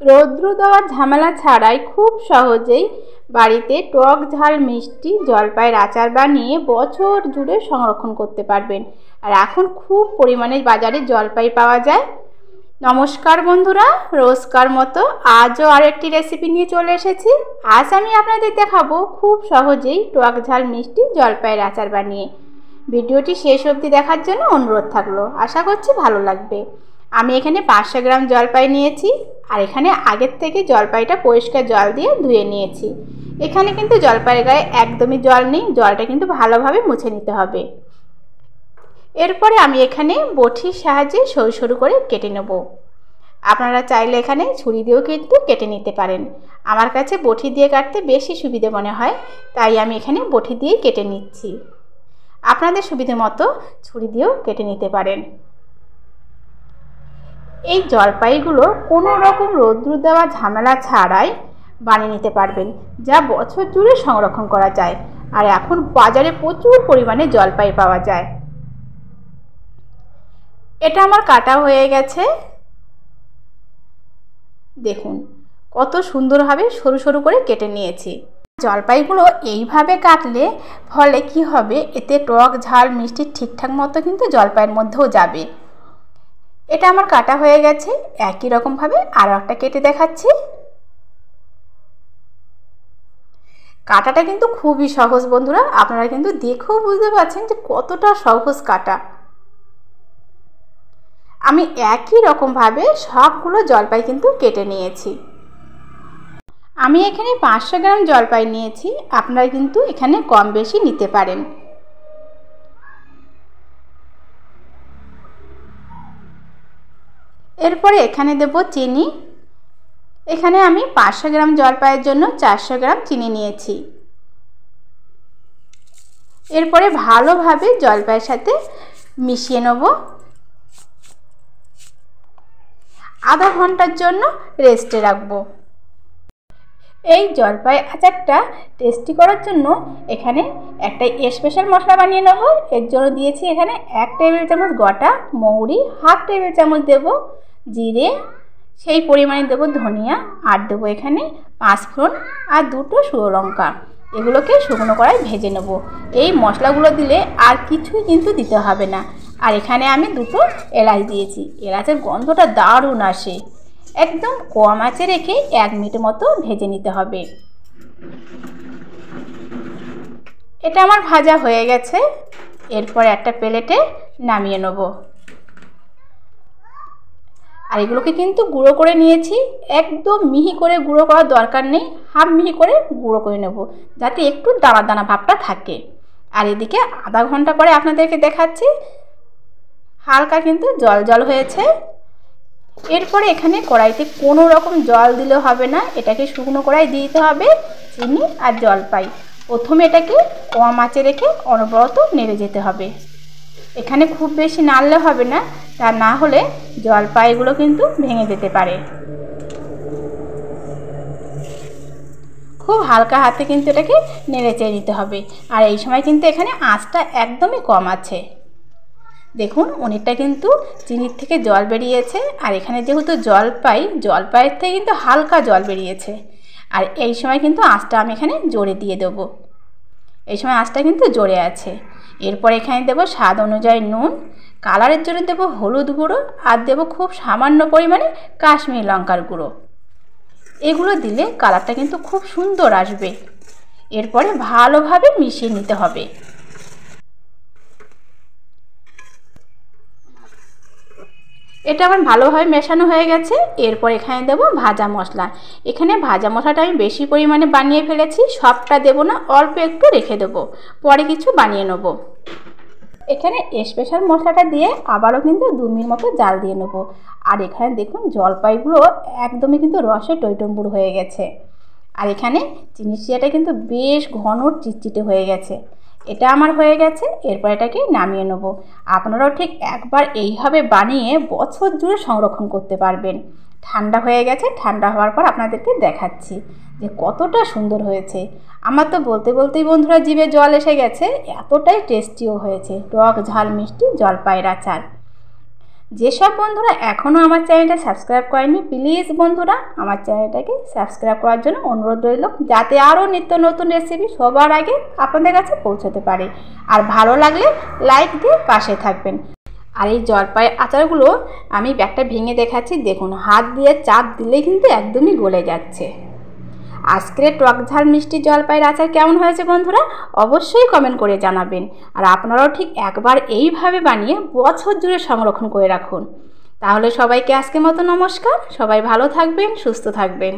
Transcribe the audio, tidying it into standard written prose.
রৌদ্র দেওয়ার ঝামেলা ছাড়াই খুব সহজেই বাড়িতে টক ঝাল মিষ্টি জলপাইয়ের আচার বানিয়ে বছর জুড়ে সংরক্ষণ করতে পারবেন। আর এখন খুব পরিমাণে বাজারে জলপাই পাওয়া যায়। নমস্কার বন্ধুরা, রোজকার মতো আজও আরেকটি রেসিপি নিয়ে চলে এসেছি। আজ আমি আপনাদের দেখাবো খুব সহজেই টক ঝাল মিষ্টি জলপাইয়ের আচার বানিয়ে। ভিডিওটি শেষ অবধি দেখার জন্য অনুরোধ থাকলো, আশা করছি ভালো লাগবে। আমি এখানে 500 গ্রাম জলপাই নিয়েছি, আর এখানে আগের থেকে জলপাইটা পরিষ্কার জল দিয়ে ধুয়ে নিয়েছি। এখানে কিন্তু জলপাইয়ের গায়ে একদমই জল নেই, জলটা কিন্তু ভালোভাবে মুছে নিতে হবে। এরপরে আমি এখানে বটির সাহায্যে সরু সরু করে কেটে নেব। আপনারা চাইলে এখানে ছুরি দিয়েও কিন্তু কেটে নিতে পারেন। আমার কাছে বটি দিয়ে কাটতে বেশি সুবিধে মনে হয়, তাই আমি এখানে বটি দিয়ে কেটে নিচ্ছি। আপনাদের সুবিধে মতো ছুরি দিয়েও কেটে নিতে পারেন। এই জলপাইগুলো কোনো রকম রৌদ্র দেওয়া ঝামেলা ছাড়াই বানিয়ে নিতে পারবেন, যা বছর জুড়ে সংরক্ষণ করা যায়। আর এখন বাজারে প্রচুর পরিমাণে জলপাই পাওয়া যায়। এটা আমার কাটা হয়ে গেছে, দেখুন কত সুন্দরভাবে সরু সরু করে কেটে নিয়েছি। জলপাইগুলো এইভাবে কাটলে ফলে কি হবে, এতে টক ঝাল মিষ্টি ঠিকঠাক মতো কিন্তু জলপাইয়ের মধ্যেও যাবে। এটা আমার কাটা হয়ে গেছে। একই রকমভাবে আরও একটা কেটে দেখাচ্ছি। কাটাটা কিন্তু খুবই সহজ বন্ধুরা, আপনারা কিন্তু দেখেও বুঝতে পারছেন যে কতটা সহজ কাটা। আমি একই রকমভাবে সবগুলো জলপাই কিন্তু কেটে নিয়েছি। আমি এখানে 500 গ্রাম জলপাই নিয়েছি, আপনারা কিন্তু এখানে কম বেশি নিতে পারেন। এরপরে এখানে দেব চিনি। এখানে আমি 500 গ্রাম জলপাইয়ের জন্য 400 গ্রাম চিনি নিয়েছি। এরপরে ভালোভাবে জলপাইয়ের সাথে মিশিয়ে নেব। আধা ঘন্টার জন্য রেস্টে রাখবো। এই জলপাই আচারটা টেস্টি করার জন্য এখানে একটা স্পেশাল মশলা বানিয়ে নেব। এর জন্য দিয়েছি এখানে 1 টেবিল চামচ গোটা মৌরি, হাফ টেবিল চামচ দেব জিরে, সেই পরিমাণে দেব ধনিয়া, আর দেবো এখানে 5 ফোড়ন আর 2টো শুকনো লঙ্কা। এগুলোকে শুকনো কড়াই ভেজে নেব। এই মশলাগুলো দিলে আর কিছুই কিন্তু দিতে হবে না। আর এখানে আমি 2টো এলাচ দিয়েছি। এলাচের গন্ধটা দারুণ আসে। একদম কম আঁচে রেখে 1 মিনিট মতো ভেজে নিতে হবে। এটা আমার ভাজা হয়ে গেছে। এরপর একটা প্লেটে নামিয়ে নেব। আর এগুলোকে কিন্তু গুঁড়ো করে নিয়েছি। একদম মিহি করে গুঁড়ো করার দরকার নেই, হাফ মিহি করে গুঁড়ো করে নেব, যাতে একটু দানা দানা ভাবটা থাকে। আর এদিকে আধা ঘন্টা পরে আপনাদেরকে দেখাচ্ছি, হালকা কিন্তু জল জল হয়েছে। এরপরে এখানে কড়াইতে কোনো রকম জল দিলে হবে না, এটাকে শুকনো কড়াই দিতে হবে চিনি আর জলপাই। প্রথমে এটাকে কম আঁচে রেখে অনবরত নেড়ে যেতে হবে। এখানে খুব বেশি নাড়লে হবে না, তা না হলে জলপাইগুলো কিন্তু ভেঙে যেতে পারে। খুব হালকা হাতে কিন্তু এটাকে নেড়ে চেড়ে নিতে হবে। আর এই সময় কিন্তু এখানে আঁচটা একদমই কম আছে। দেখুন অনেকটা কিন্তু চিনির থেকে জল বেরিয়েছে। আর এখানে যেহেতু জলপাইয়ের থেকে কিন্তু হালকা জল বেরিয়েছে। আর এই সময় কিন্তু আঁচটা আমি এখানে জোরে দিয়ে দেবো। এই সময় আঁচটা কিন্তু জোরে আছে। এরপর এখানে দেব স্বাদ অনুযায়ী নুন, কালারের জন্য দেব হলুদ গুঁড়ো, আর দেব খুব সামান্য পরিমাণে কাশ্মীরি লঙ্কার গুঁড়ো। এগুলো দিলে কালারটা কিন্তু খুব সুন্দর আসবে। এরপরে ভালোভাবে মিশিয়ে নিতে হবে। এটা আমার ভালোভাবে মেশানো হয়ে গেছে। এরপর এখানে দেব ভাজা মশলা। এখানে ভাজা মশলাটা আমি বেশি পরিমাণে বানিয়ে ফেলেছি, সবটা দেব না, অল্প একটু রেখে দেবো, পরে কিছু বানিয়ে নেব। এখানে স্পেশাল মশলাটা দিয়ে আবারও কিন্তু 2 মিনিট মতো জাল দিয়ে নেব। আর এখানে দেখুন জলপাইগুলো একদমই কিন্তু রসে টইটম্বুর হয়ে গেছে। আর এখানে চিনি শিরাটা কিন্তু বেশ ঘন চিটচিটে হয়ে গেছে। এটা আমার হয়ে গেছে। এরপর এটাকে নামিয়ে নেব। আপনারাও ঠিক একবার এইভাবে বানিয়ে বছর জুড়ে সংরক্ষণ করতে পারবেন। ঠান্ডা হয়ে গেছে, ঠান্ডা হওয়ার পর আপনাদেরকে দেখাচ্ছি যে কতটা সুন্দর হয়েছে। আমার তো বলতে বলতেই বন্ধুরা জিভে জল এসে গেছে, এতটাই টেস্টিও হয়েছে টক ঝাল মিষ্টি জলপাইয়ের আচার। যেসব বন্ধুরা এখনও আমার চ্যানেলটা সাবস্ক্রাইব করেনি, প্লিজ বন্ধুরা আমার চ্যানেলটাকে সাবস্ক্রাইব করার জন্য অনুরোধ রইল, যাতে আরও নিত্য নতুন রেসিপি সবার আগে আপনাদের কাছে পৌঁছতে পারে। আর ভালো লাগলে লাইক দিয়ে পাশে থাকবেন। আর এই জলপাইয়ের আচারগুলো আমি ব্যাগটা ভেঙে দেখাচ্ছি, দেখুন হাত দিয়ে চাপ দিলেই কিন্তু একদমই গলে যাচ্ছে। আজকের টক ঝাল মিষ্টি জলপাইয়ের আচার কেমন হয়েছে বন্ধুরা অবশ্যই কমেন্ট করে জানাবেন। আর আপনারাও ঠিক একবার এইভাবে বানিয়ে বছর জুড়ে সংরক্ষণ করে রাখুন। তাহলে সবাইকে আজকের মতো নমস্কার, সবাই ভালো থাকবেন, সুস্থ থাকবেন।